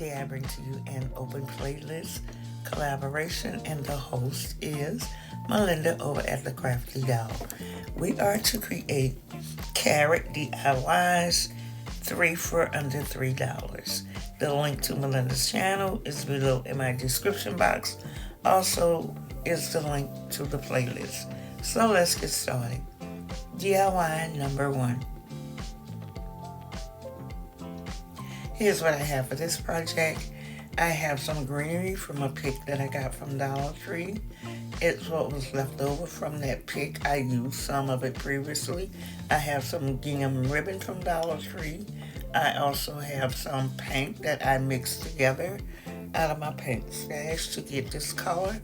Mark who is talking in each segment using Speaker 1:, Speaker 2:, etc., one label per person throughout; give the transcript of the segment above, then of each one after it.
Speaker 1: Today I bring to you an open playlist collaboration, and the host is Melinda over at The Crafty Doll. We are to create carrot DIYs, 3 for under $3. The link to Melinda's channel is below in my description box. Also is the link to the playlist. So let's get started. DIY number 1. Here's what I have for this project. I have some greenery from a pick that I got from Dollar Tree. It's what was left over from that pick. I used some of it previously. I have some gingham ribbon from Dollar Tree. I also have some paint that I mixed together out of my paint stash to get this color.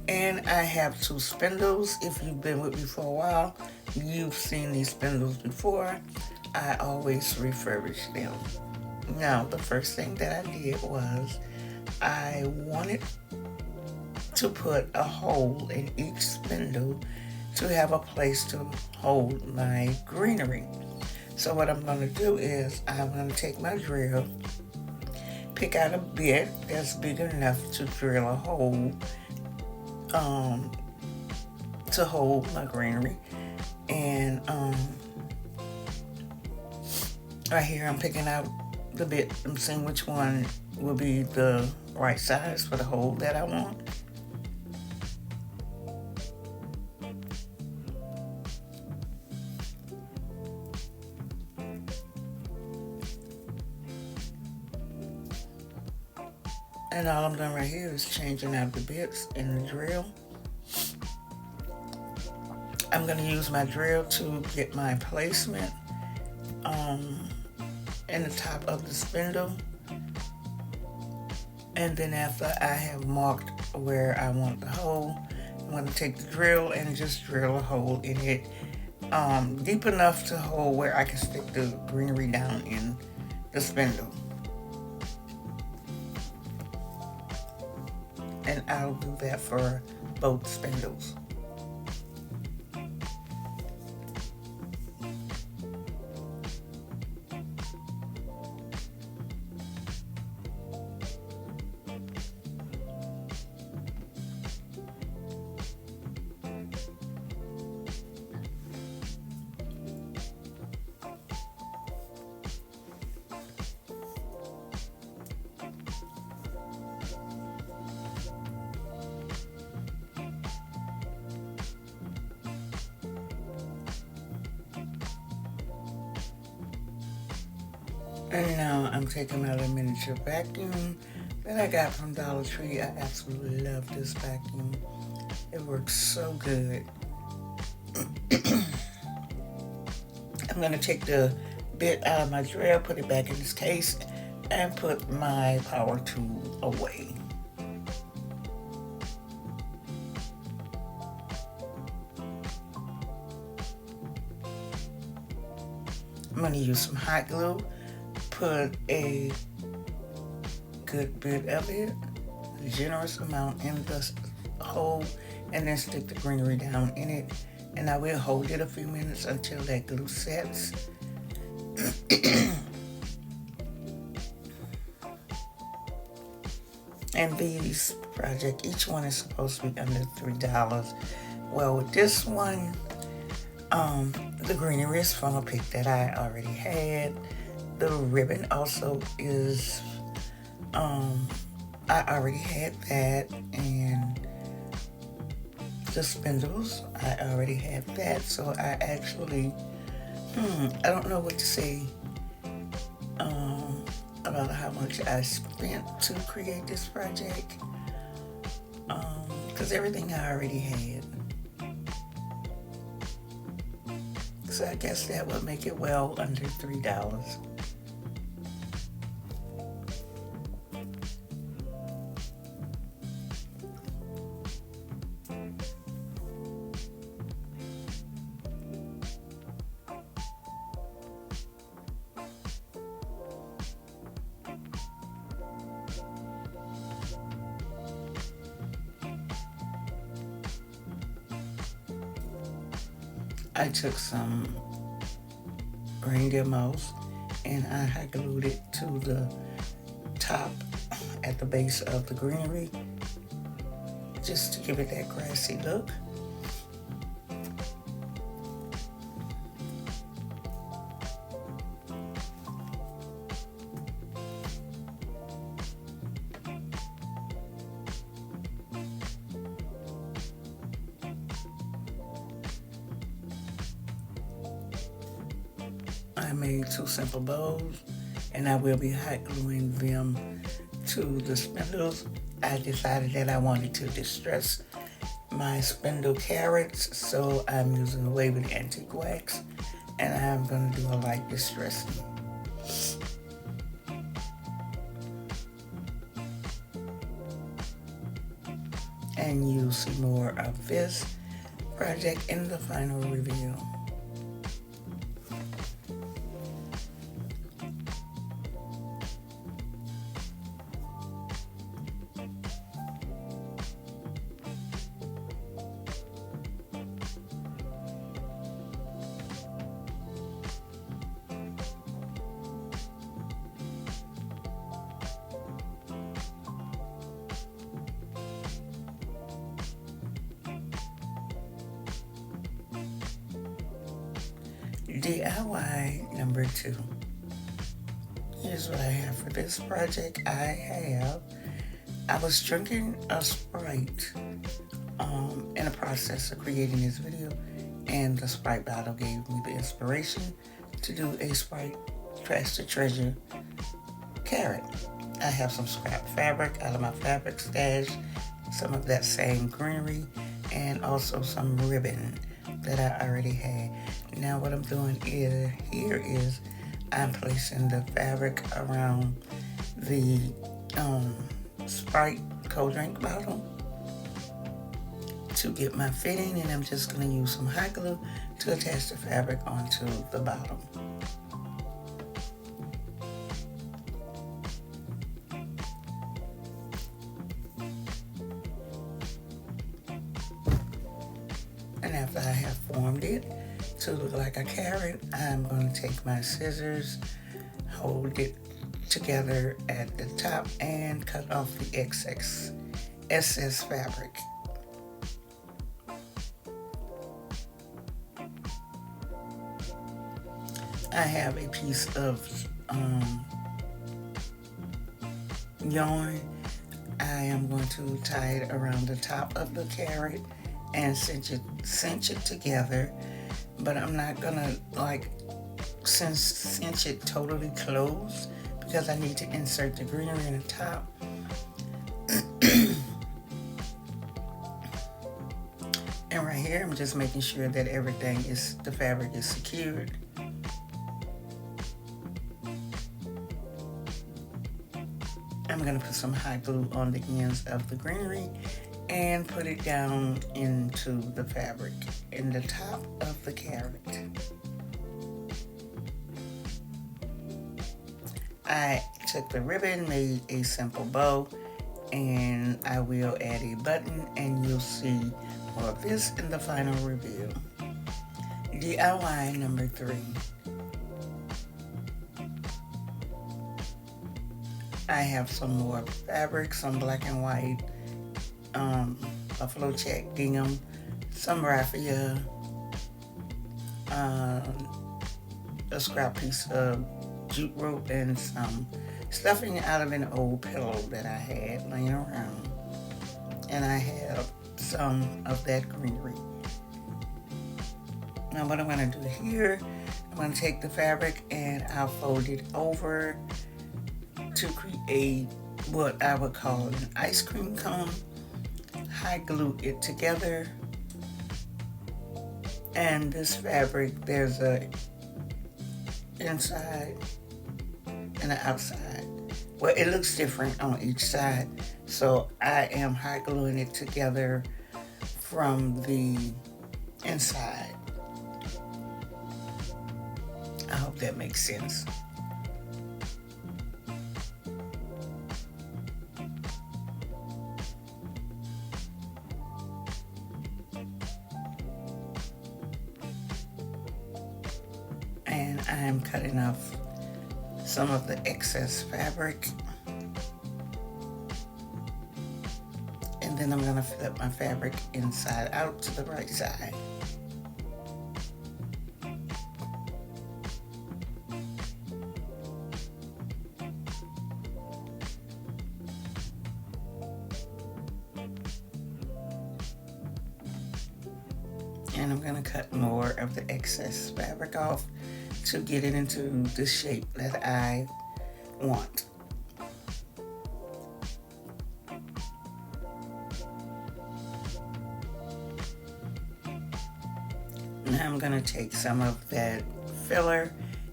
Speaker 1: And I have 2 spindles. If you've been with me for a while, you've seen these spindles before. I always refurbish them. Now, the first thing that I did was I wanted to put a hole in each spindle to have a place to hold my greenery. So what I'm going to do is I'm going to take my drill, pick out a bit that's big enough to drill a hole to hold my greenery. And right here I'm picking out the bit. I'm seeing which one will be the right size for the hole that I want. And all I'm doing right here is changing out the bits in the drill. I'm going to use my drill to get my placement in the top of the spindle. And then after I have marked where I want the hole, I'm going to take the drill and just drill a hole in it deep enough to hold where I can stick the greenery down in the spindle. And I'll do that for both spindles. And now I'm taking out a miniature vacuum that I got from Dollar Tree. I absolutely love this vacuum. It works so good. I'm going to take the bit out of my drill, put it back in its case, and put my power tool away. I'm going to use some hot glue. Put a good bit of it, a generous amount, in the hole, and then stick the greenery down in it. And I will hold it a few minutes until that glue sets. And these project, each one is supposed to be under $3. Well, with this one, the greenery is from a pick that I already had. The ribbon also is, I already had that, and the spindles, I already had that, so I actually, I don't know what to say about how much I spent to create this project, because everything I already had. So I guess that would make it well under $3. I took some reindeer mouse and I hot glued it to the top at the base of the greenery just to give it that grassy look. I made 2 simple bows, and I will be hot gluing them to the spindles. I decided that I wanted to distress my spindle carrots, so I'm using a waving antique wax, and I'm going to do a light distressing. And you'll see more of this project in the final review. DIY number 2. Here's what I have for this project. I was drinking a Sprite in the process of creating this video, and the Sprite bottle gave me the inspiration to do a Sprite Trash to Treasure carrot. I have some scrap fabric out of my fabric stash, some of that same greenery, and also some ribbon that I already had. Now what I'm doing is I'm placing the fabric around the Sprite cold drink bottle to get my fitting, and I'm just going to use some hot glue to attach the fabric onto the bottom. And after I have formed it to look like a carrot, I'm going to take my scissors, hold it together at the top, and cut off the excess fabric. I have a piece of yarn. I am going to tie it around the top of the carrot and cinch it together, but I'm not gonna cinch it totally closed because I need to insert the greenery in the top. And right here, I'm just making sure that the fabric is secured. I'm gonna put some hot glue on the ends of the greenery and put it down into the fabric in the top of the carrot. I took the ribbon, made a simple bow, and I will add a button, and you'll see more of this in the final review. DIY number 3. I have some more fabric, some black and white buffalo check gingham, some raffia, a scrap piece of jute rope, and some stuffing out of an old pillow that I had laying around. And I have some of that greenery. Now what I'm going to do here, I'm going to take the fabric and I'll fold it over to create what I would call an ice cream cone. Hot glue it together, and this fabric, there's a inside and an outside. Well, it looks different on each side, so I am hot gluing it together from the inside. I hope that makes sense. And I'm cutting off some of the excess fabric then I'm going to flip my fabric inside out to the right side. And I'm going to cut more of the excess fabric off to get it into the shape that I want. Now I'm going to take some of that filler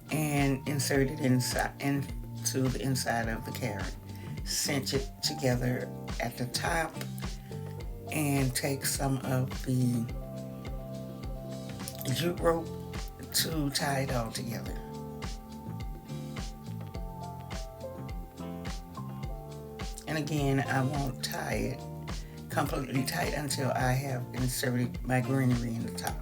Speaker 1: and insert it inside into the inside of the carrot. Cinch it together at the top and take some of the jute rope to tie it all together. And again, I won't tie it completely tight until I have inserted my greenery in the top.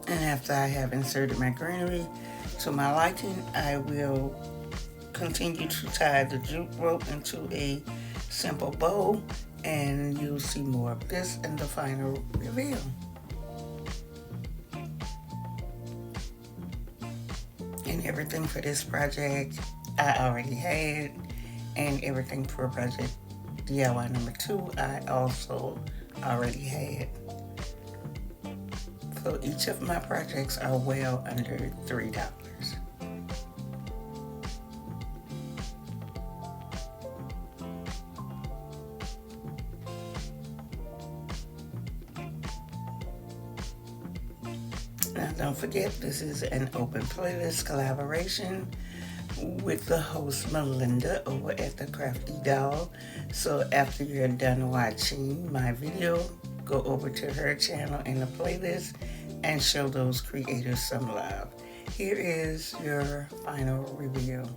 Speaker 1: And after I have inserted my greenery to my liking, I will continue to tie the jute rope into a simple bow, and you'll see more of this in the final reveal. And everything for this project I already had, and everything for project DIY number 2 I also already had. So each of my projects are well under $3. Now don't forget, this is an open playlist collaboration with the host Melinda over at The Crafty Doll. So after you're done watching my video, go over to her channel in the playlist and show those creators some love. Here is your final reveal.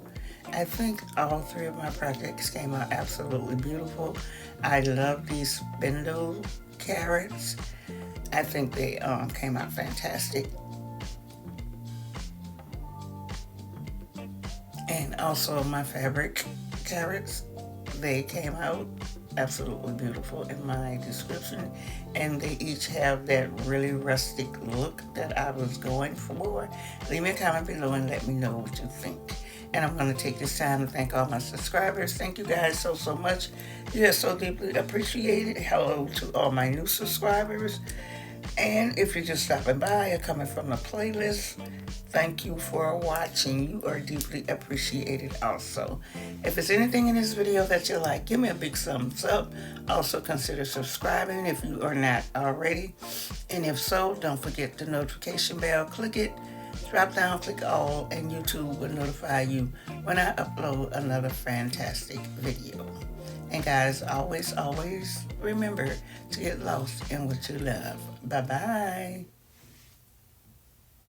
Speaker 1: I think all 3 of my projects came out absolutely beautiful. I love these spindle carrots. I think they came out fantastic. And also my fabric carrots, they came out absolutely beautiful in my description, and they each have that really rustic look that I was going for. Leave me a comment below and let me know what you think. And I'm going to take this time to thank all my subscribers. Thank you guys so much. You are so deeply appreciated. Hello to all my new subscribers. And if you're just stopping by or coming from the playlist, thank you for watching. You are deeply appreciated also. If there's anything in this video that you like, give me a big thumbs up. Also consider subscribing if you are not already. And if so, don't forget the notification bell. Click it, drop down, click all, and YouTube will notify you when I upload another fantastic video. And guys, always remember to get lost in what you love. Bye-bye.